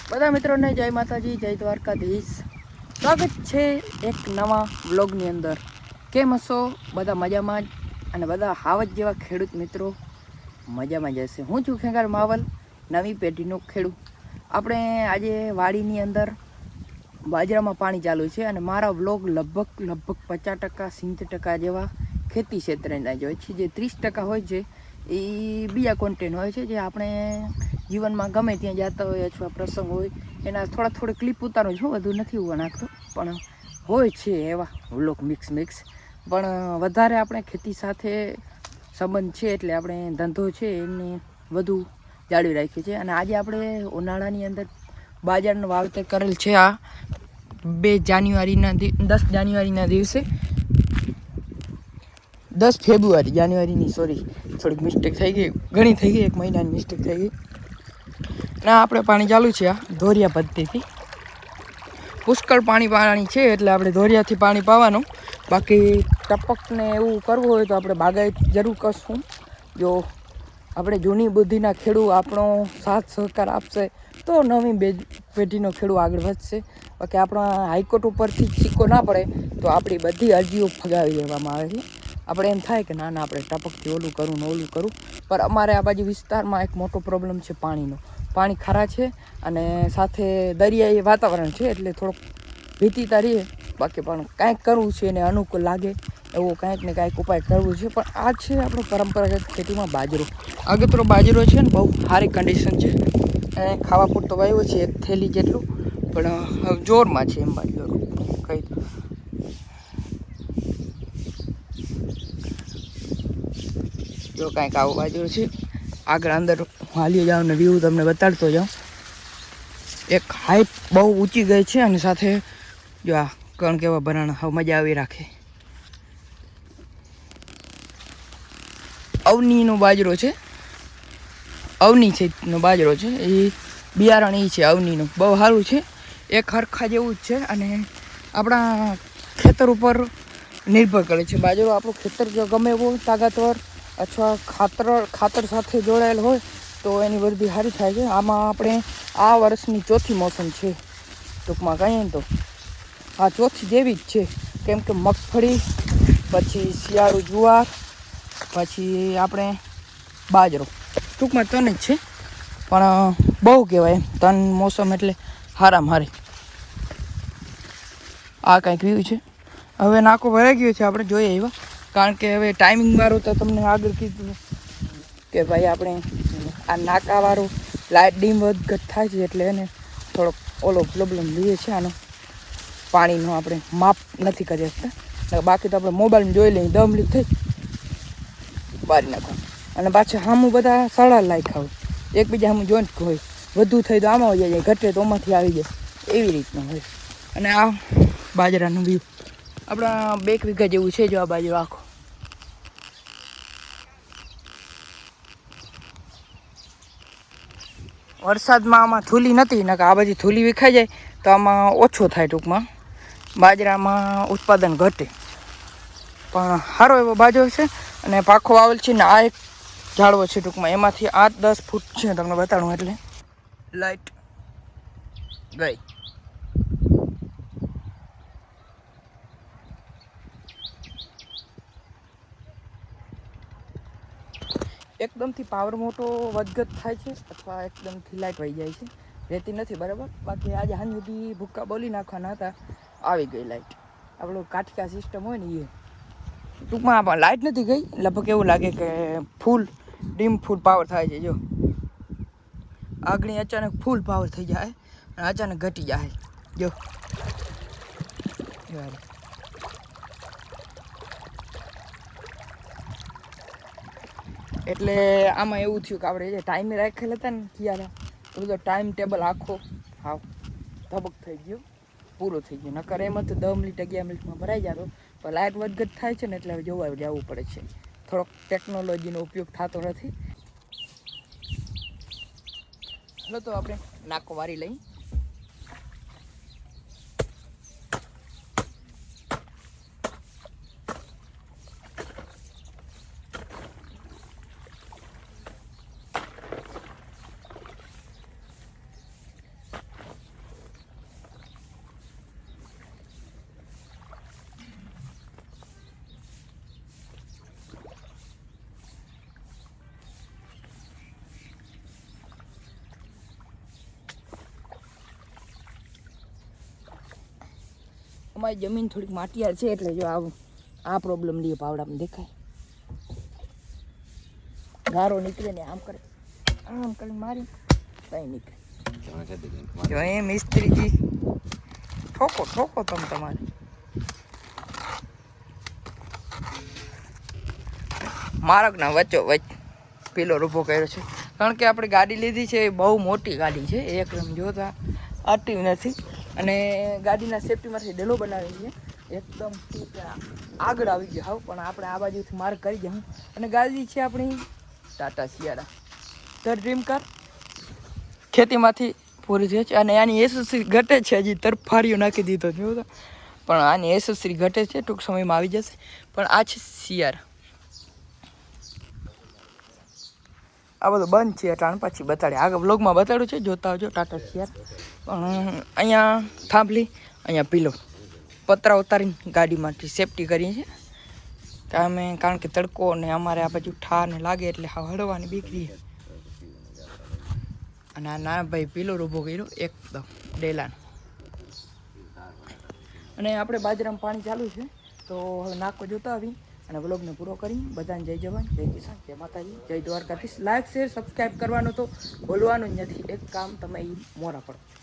બધા મિત્રોને જય માતાજી, જય દ્વારકાધીશ. સ્વાગત છે એક નવા વ્લોગની અંદર. કેમ હશો? બધા મજામાં જ, અને બધા હાવજ જેવા ખેડૂત મિત્રો મજામાં જ હશે. હું છું ખેંગાર માવલ, નવી પેઢીનો ખેડૂત. આપણે આજે વાડીની અંદર બાજરામાં પાણી ચાલુ છે, અને મારા વ્લોગ લગભગ 50% 70% જેવા ખેતી ક્ષેત્રના જ હોય છે. જે 30% હોય છે એ બીજા કોન્ટેન્ટ હોય છે, જે આપણે જીવનમાં ગમે ત્યાં જતા હોય અથવા પ્રસંગ હોય એના થોડી ક્લિપ ઉતારું છું. વધુ નથી હું નાખતો, પણ હોય છે એવા વ્લોગ મિક્સ. પણ વધારે આપણે ખેતી સાથે સંબંધ છે, એટલે આપણે ધંધો છે એને વધુ જાળવી રાખ્યું છે. અને આજે આપણે ઉનાળાની અંદર બાજરાનું વાવેતર કરેલ છે. આ 10 જાન્યુઆરીના દિવસે 10 ફેબ્રુઆરી, જાન્યુઆરીની સોરી, થોડીક મિસ્ટેક થઈ ગઈ, ઘણી થઈ ગઈ, 1 મહિનાની મિસ્ટેક થઈ ગઈ. ના, આપણે પાણી ચાલુ છે આ ધોરિયા પદ્ધતિથી. પુષ્કળ પાણી છે, એટલે આપણે ધોરિયાથી પાણી પાવાનું. બાકી ટપકને એવું કરવું હોય તો આપણે બાગાયત જરૂર કરશું. જો આપણે જૂની બુદ્ધિના ખેડૂત આપણો સાથ સહકાર આપશે તો નવી પેઢીનો ખેડૂત આગળ વધશે. બાકી આપણા હાઈકોર્ટ ઉપરથી સિક્કો ના પડે તો આપણી બધી અરજીઓ ફગાવી દેવામાં આવે છે. આપણે એમ થાય કે ના આપણે ટપકથી ઓલું કરું. પણ અમારે આ બાજુ વિસ્તારમાં એક મોટો પ્રોબ્લેમ છે પાણીનો. પાણી ખારા છે અને સાથે દરિયાઈ વાતાવરણ છે, એટલે થોડોક ભીતિતા રહીએ. બાકી પણ કાંઈક કરવું છે એને અનુકૂળ લાગે એવો કાંઈક ને કાંઈક ઉપાય કરવું છે. પણ આ છે આપણો પરંપરાગત ખેતીમાં બાજરો. આગતરો બાજરો છે ને, બહુ સારી કન્ડિશન છે. ખાવા પૂરતો વાવ્યો છે 1 થેલી જેટલું, પણ હવે જોરમાં છે એમ બાજરો કહી દો. જો કાંઈક આવો બાજરો છે. આગળ અંદર હાલ્યો જાઉં ને વ્યૂ તમને બતાડતો જાઉં. એક હાઈટ બહુ ઊંચી ગઈ છે, અને સાથે જો આ કણ કેવા ભરાણા, હવે મજા આવી રાખે. અવનીનો બાજરો છે, અવની છે નો બાજરો છે. એ બિયારણ એ છે અવનીનું, બહુ સારું છે. એક હરખા જેવું જ છે, અને આપણા ખેતર ઉપર નિર્ભર કરે છે બાજરો. આપણું ખેતર જો ગમે એવું તાકાતવર અથવા ખાતર સાથે જોડાયેલ હોય તો એની વૃદ્ધિ સારી થાય છે. આમાં આપણે આ વર્ષની ચોથી મોસમ છે, ટૂંકમાં કહીએ ને તો આ ચોથી જેવી જ છે. કેમ કે મગફળી, પછી શિયાળુ જુવાર, પછી આપણે બાજરો, ટૂંકમાં 3 જ છે. પણ બહુ કહેવાય એમ 3 મોસમ એટલે હારામાં હારી. આ કાંઈક વ્યૂ છે. હવે નાકો ભરાઈ ગયો છે, આપણે જોઈએ એવા. કારણ કે હવે ટાઈમિંગ મારું તો તમને આગળ કીધું કે ભાઈ આપણે આ નાકાવાળું લાઇટ ડીમ વધઘટ થાય છે, એટલે એને થોડોક ઓલો પ્રોબ્લેમ લઈએ છે આનો. પાણીનો આપણે માપ નથી કરી શકતા. બાકી તો આપણે મોબાઈલમાં જોઈ લઈએ, 10 મિનિટ થઈ બારી નાખો. અને પાછા સામું બધા સડા લાયખા હોય, એકબીજા સામું જોઈન્ટ હોય. વધુ થઈ તો આમાં આવી જાય, ઘટે તો આમાંથી આવી જાય, એવી રીતના હોય. અને આ બાજરાનું વ્યૂ આપણા 2 વીઘા જેવું છે. જો આ બાજુ આખો વરસાદમાં આમાં થૂલી નથી, નકર આ બાજુ થૂલી વિખાઈ જાય તો આમાં ઓછો થાય. ટૂંકમાં બાજરામાં ઉત્પાદન ઘટે, પણ સારો એવો બાજરો છે. અને પાખો આવેલ છે ને આ એક ઝાડવો છે, ટૂંકમાં એમાંથી 8-10 ફૂટ છે. તમને બતાડું એટલે લાઈટ ગઈ. એકદમથી પાવર મોટો વધઘટ થાય છે, અથવા એકદમથી લાઇટ વહી જાય છે. રહેતી નથી બરાબર. બાકી આજે સાંજ સુધી ભૂક્કા બોલી નાખવાના હતા, આવી ગઈ લાઇટ. આપણું કાઠિયા સિસ્ટમ હોય ને એ. ટૂંકમાં લાઇટ નથી ગઈ, લગભગ એવું લાગે કે ડીમ ફૂલ પાવર થાય છે. જો આગળ અચાનક ફૂલ પાવર થઈ જાય અને અચાનક ઘટી જાય. જો એટલે આમાં એવું થયું કે આપણે જે ટાઈમે રાખેલા હતા ને કિયારા, એ બધો ટાઈમ ટેબલ આખો હાવ ધબક થઈ ગયો, પૂરો થઈ ગયો. નકર એમ તો 10 મિનિટ 11 મિનિટમાં ભરાઈ જતો. પણ લાઇટ વધઘટ થાય છે ને, એટલે હવે જોવા જવું પડે છે. થોડોક ટેકનોલોજીનો ઉપયોગ થતો નથી. ચાલો તો આપણે નાકો વારી લઈ. અમારી જમીન થોડીક માટિયાર છે એટલે જો આ પ્રોબ્લેમ લઈએ પાવડામાં દેખાય ગારો નીકળે ને આમ કરે આમ કરીને મારી કઈ નીકળે જો એ મિસ્ત્રીજી ઠોકો તમે તમારે માર્ગના વચ્ચો વચ્ચ પિલર ઊભો કર્યો છે કારણ કે આપણે ગાડી લીધી છે એ બહુ મોટી ગાડી છે એકદમ જોતા આટી નથી અને ગાડીના સેફ્ટીમાંથી ડેલો બનાવી છે એકદમ આગળ આવી ગયો હાવ પણ આપણે આ બાજુથી માર્ગ કરી દઉં અને ગાડી છે આપણી Tata Sierra the dream car ખેતીમાંથી પૂરી થઈ છે અને આની એસેસરી ઘટે છે હજી તરફારીઓ નાખી દીધો જોતા પણ આની એસેસરી ઘટે છે ટૂંક સમયમાં આવી જશે પણ આ છે સિયારા આ બધું બંધ છે એટલે પછી બતાડે આગળ બ્લોગમાં બતાડ્યું છે જોતા આવજો ટાટા સિયાર પણ અહીંયા થાંભલી અહીંયા પીલો પતરા ઉતારીને ગાડીમાંથી સેફટી કરીએ છીએ કારણ કે તડકો ને અમારે આ બાજુ ઠાર ને લાગે એટલે હળવાની બીકરી અને આ ના ભાઈ પીલો ઊભો કર્યો એકદમ ડેલાનો અને આપણે બાજરામાં પાણી ચાલુ છે તો હવે નાખો જોતા આવી અને વ્લોગને પૂરો કરી બધાને જય જવાન જય કિસાન જય માતાજી જય દ્વારકાધીશ લાઈક શેર સબસ્ક્રાઈબ કરવાનું તો ભૂલવાનું જ નથી એક કામ તમે એ મોરા પડો